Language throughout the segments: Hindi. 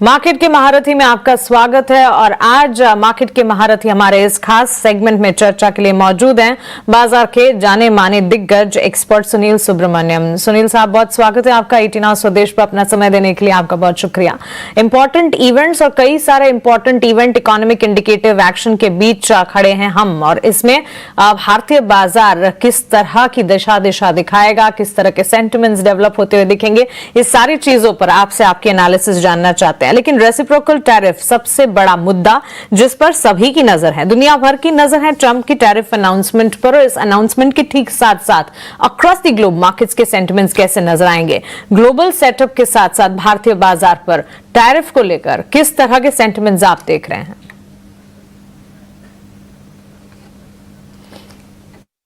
मार्केट के महारथी में आपका स्वागत है और आज मार्केट के महारथी हमारे इस खास सेगमेंट में चर्चा के लिए मौजूद हैं बाजार के जाने माने दिग्गज एक्सपर्ट सुनील सुब्रमण्यम। सुनील साहब, बहुत स्वागत है आपका 18 स्वदेश पर अपना समय देने के लिए आपका बहुत शुक्रिया। इंपॉर्टेंट इवेंट्स और कई सारे important event economic indicative action के बीच खड़े हैं हम, और इसमें भारतीय बाजार किस तरह की दिशा दिखाएगा, किस तरह के सेंटिमेंट्स डेवलप होते हुए दिखेंगे, इस सारी चीजों पर आपसे आपकी एनालिसिस जानना चाहते हैं। लेकिन रेसिप्रोकल टैरिफ सबसे बड़ा मुद्दा जिस पर सभी की नजर है, दुनिया भर की नजर है ट्रंप की टैरिफ अनाउंसमेंट पर, और इस अनाउंसमेंट के ठीक साथ साथ अक्रॉस द ग्लोब मार्केट्स के सेंटिमेंट्स कैसे नजर आएंगे। ग्लोबल सेटअप के साथ साथ भारतीय बाजार पर टैरिफ को लेकर किस तरह के सेंटिमेंट्स आप देख रहे हैं?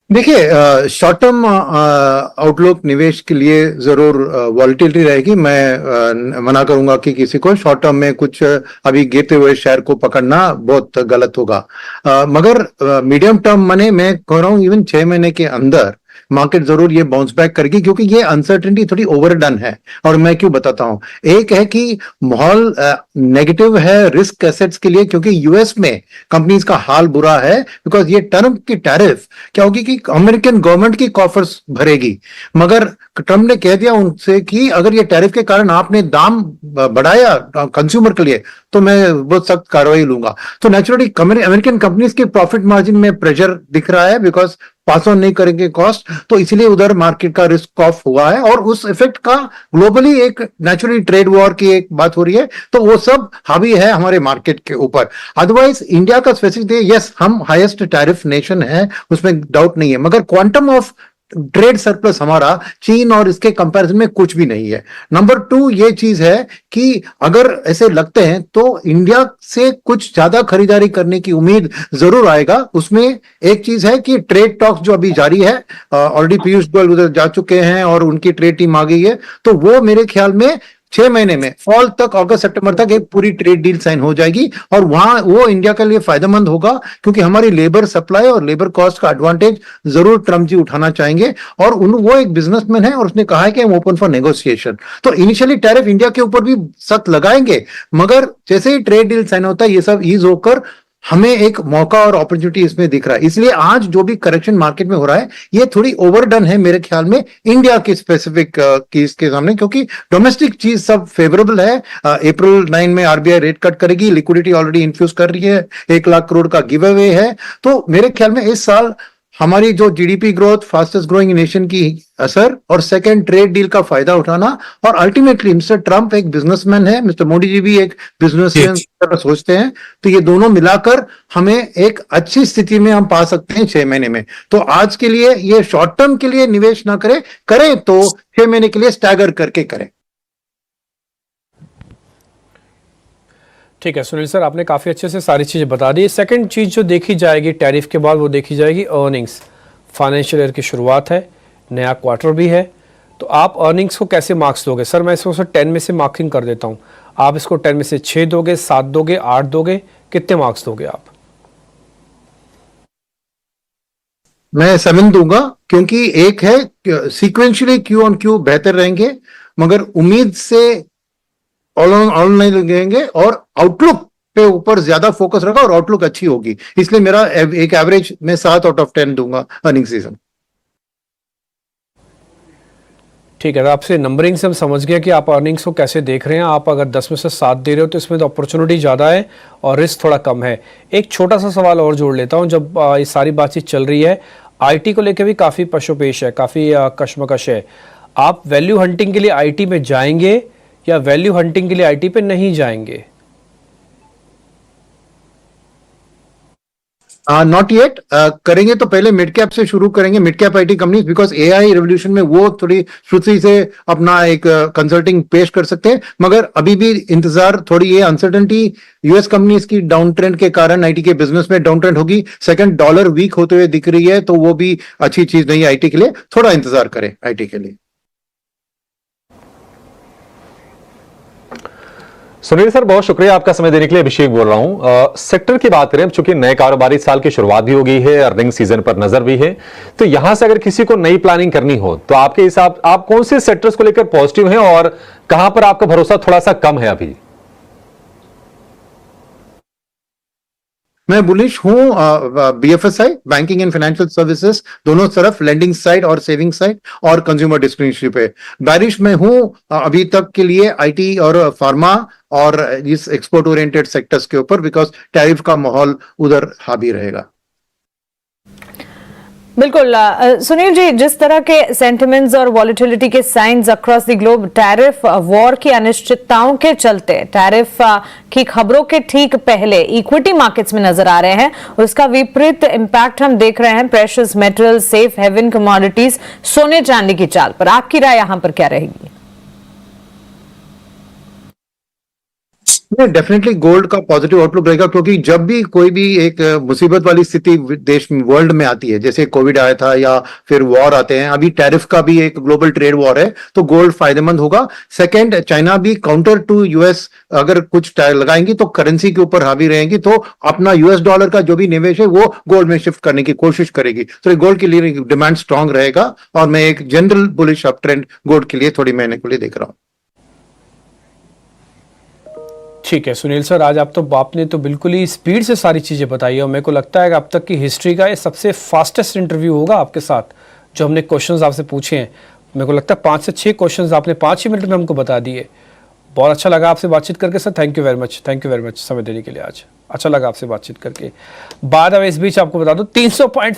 देखिए, शॉर्ट टर्म आउटलुक निवेश के लिए जरूर वॉलेटिलिटी रहेगी। मैं मना करूंगा कि किसी को शॉर्ट टर्म में कुछ अभी गिरते हुए शेयर को पकड़ना बहुत गलत होगा। मगर मीडियम टर्म माने मैं कह रहा हूं इवन 6 महीने के अंदर मार्केट जरूर ये बाउंस बैक करेगी, क्योंकि ये अनसर्टेनिटी थोड़ी ओवरडन है। और मैं क्यों बताता हूं, एक है कि माहौल नेगेटिव है रिस्क एसेट्स के लिए, क्योंकि यूएस में कंपनीज का हाल बुरा है, बिकॉज ये ट्रंप की टैरिफ क्या होगी कि अमेरिकन गवर्नमेंट की कॉफर्स भरेगी। मगर ट्रंप ने कह दिया उनसे कि अगर ये टैरिफ के कारण आपने दाम बढ़ाया कंज्यूमर के लिए तो मैं बहुत सख्त कार्रवाई लूंगा। तो नेचुरली अमेरिकन कंपनीज के प्रॉफिट मार्जिन में प्रेशर दिख रहा है, बिकॉज पास ऑन नहीं करेंगे कॉस्ट, तो इसलिए उधर मार्केट का रिस्क ऑफ हुआ है। और उस इफेक्ट का ग्लोबली एक नेचुरली ट्रेड वॉर की एक बात हो रही है, तो वो सब हावी है हमारे मार्केट के ऊपर। अदरवाइज इंडिया का स्पेसिफिक यस, हम हाईएस्ट टैरिफ नेशन है, उसमें डाउट नहीं है, मगर क्वांटम ऑफ ट्रेड सरप्लस हमारा चीन और इसके कंपैरिजन में कुछ भी नहीं है। नंबर 2 ये चीज है कि अगर ऐसे लगते हैं तो इंडिया से कुछ ज्यादा खरीदारी करने की उम्मीद जरूर आएगा। उसमें एक चीज है कि ट्रेड टॉक्स जो अभी जारी है, ऑलरेडी पीयूष गोयल उधर जा चुके हैं और उनकी ट्रेड टीम आ गई है, तो वो मेरे ख्याल में 6 महीने में फॉल तक, अगस्त सितंबर तक एक पूरी ट्रेड डील साइन हो जाएगी। और वहां वो इंडिया के लिए फायदेमंद होगा, क्योंकि हमारी लेबर सप्लाई और लेबर कॉस्ट का एडवांटेज जरूर ट्रंप जी उठाना चाहेंगे। और वो एक बिजनेसमैन है और उसने कहा है कि हम ओपन फॉर नेगोशिएशन। तो इनिशियली टैरिफ इंडिया के ऊपर भी सख्त लगाएंगे, मगर जैसे ही ट्रेड डील साइन होता है ये सब ईज होकर हमें एक मौका और अपॉर्चुनिटी इसमें दिख रहा है। इसलिए आज जो भी करेक्शन मार्केट में हो रहा है ये थोड़ी ओवरडन है मेरे ख्याल में इंडिया की स्पेसिफिक केस के सामने, क्योंकि डोमेस्टिक चीज सब फेवरेबल है। अप्रैल 9 में आरबीआई रेट कट करेगी, लिक्विडिटी ऑलरेडी इन्फ्यूज कर रही है, 1 लाख करोड़ का गिव अवे है। तो मेरे ख्याल में इस साल हमारी जो GDP growth, fastest growing nation की असर, और सेकंड ट्रेड डील का फायदा उठाना, और अल्टीमेटली मिस्टर ट्रंप एक बिजनेसमैन है, मिस्टर मोदी जी भी एक बिजनेसमैन तरह सोचते हैं, तो ये दोनों मिलाकर हमें एक अच्छी स्थिति में हम पा सकते हैं 6 महीने में। तो आज के लिए ये शॉर्ट टर्म के लिए निवेश ना करें तो 6 महीने के लिए स्टैगर करके करें। ठीक है सुनील सर, आपने काफ़ी अच्छे से सारी चीज़ें बता दी। सेकंड चीज़ जो देखी जाएगी टैरिफ के बाद, वो देखी जाएगी अर्निंग्स। फाइनेंशियल ईयर की शुरुआत है, नया क्वार्टर भी है, तो आप अर्निंग्स को कैसे मार्क्स दोगे? सर मैं इसको 10 में से मार्किंग कर देता हूँ, आप इसको 10 में से 6 दोगे, 7 दोगे, 8 दोगे, कितने मार्क्स दोगे आप? मैं 7 दूंगा, क्योंकि एक है सीक्वेंशियली क्यू ऑन क्यू बेहतर रहेंगे, मगर उम्मीद से ऑनलाइन लगेंगे, और आउटलुक पे ऊपर ज्यादा फोकस रखा और आउटलुक अच्छी होगी। इसलिए मेरा एक एवरेज में 7 आउट ऑफ 10 दूंगा अर्निंग सीजन। ठीक है, तो आपसे नंबरिंग से हम समझ गए कि आप अर्निंग्स को कैसे देख रहे हैं। आप अगर 10 में से 7 दे रहे हो तो इसमें तो अपॉर्चुनिटी ज़्यादा है और रिस्क थोड़ा कम है। एक छोटा सा सवाल और जोड़ लेता हूँ, जब ये सारी बातचीत चल रही है, आईटी को लेकर भी काफ़ी पशोपेश है, काफ़ी कशमकश है। आप वैल्यू हंटिंग के लिए आईटी में जाएंगे या वैल्यू हंटिंग के लिए आईटी पे नहीं जाएंगे? Not yet. करेंगे तो पहले मिड कैप से शुरू करेंगे, mid cap IT companies, because AI revolution में वो थोड़ी श्रुति से अपना एक कंसल्टिंग पेश कर सकते हैं। मगर अभी भी इंतजार, थोड़ी ये अनसर्टेनिटी यूएस कंपनीज की डाउन ट्रेंड के कारण आईटी के बिजनेस में डाउन ट्रेंड होगी। सेकंड, डॉलर वीक होते हुए दिख रही है, तो वो भी अच्छी चीज नहीं है आईटी के लिए। थोड़ा इंतजार करें आईटी के लिए। सुनील सर, बहुत शुक्रिया आपका समय देने के लिए। अभिषेक बोल रहा हूं। सेक्टर की बात करें, चूंकि नए कारोबारी साल की शुरुआत भी हो गई है, अर्निंग सीजन पर नजर भी है, तो यहां से अगर किसी को नई प्लानिंग करनी हो तो आपके हिसाब आप कौन से सेक्टर्स को लेकर पॉजिटिव हैं और कहां पर आपका भरोसा थोड़ा सा कम है अभी? मैं बुलिश हूँ BFSI, banking and financial services, दोनों तरफ, लेंडिंग साइड और सेविंग साइड और कंज्यूमर डिस्क्रिशनरी पे। बैरिश में हूँ अभी तक के लिए आईटी और फार्मा और इस एक्सपोर्ट ओरिएंटेड सेक्टर्स के ऊपर, बिकॉज टैरिफ का माहौल उधर हावी रहेगा। बिल्कुल सुनील जी, जिस तरह के सेंटिमेंट्स और वॉलिटिलिटी के science across the globe tariff war की अनिश्चितताओं के चलते, टैरिफ की खबरों के ठीक पहले इक्विटी मार्केट्स में नजर आ रहे हैं और उसका विपरीत इंपैक्ट हम देख रहे हैं precious metal, safe haven commodities, सोने चांदी की चाल पर। आपकी राय यहां पर क्या रहेगी? डेफिनेटली गोल्ड का पॉजिटिव आउटलुक रहेगा, क्योंकि जब भी कोई भी एक मुसीबत वाली स्थिति देश में, वर्ल्ड में आती है, जैसे कोविड आया था या फिर वॉर आते हैं, अभी टैरिफ का भी एक ग्लोबल ट्रेड वॉर है, तो गोल्ड फायदेमंद होगा। सेकंड, चाइना भी काउंटर टू यूएस अगर कुछ लगाएंगी तो करेंसी के ऊपर हावी रहेंगी, तो अपना यूएस डॉलर का जो भी निवेश है वो गोल्ड में शिफ्ट करने की कोशिश करेगी, तो गोल्ड के लिए डिमांड स्ट्रांग रहेगा और मैं एक general bullish up trend gold के लिए थोड़ी महीने के लिए देख रहा हूं। ठीक है सुनील सर, आज आपने तो बिल्कुल ही स्पीड से सारी चीज़ें बताई है और मेरे को लगता है कि अब तक की हिस्ट्री का ये सबसे फास्टेस्ट इंटरव्यू होगा आपके साथ, जो हमने क्वेश्चंस आपसे पूछे हैं। मेरे को लगता है 5 से 6 क्वेश्चंस आपने 5 ही मिनट में हमको बता दिए। बहुत अच्छा लगा आपसे बातचीत करके sir, thank you very much समय देने के लिए। आज अच्छा लगा आपसे बातचीत करके। बाद में इस बीच आपको बता दूं 300 पॉइंट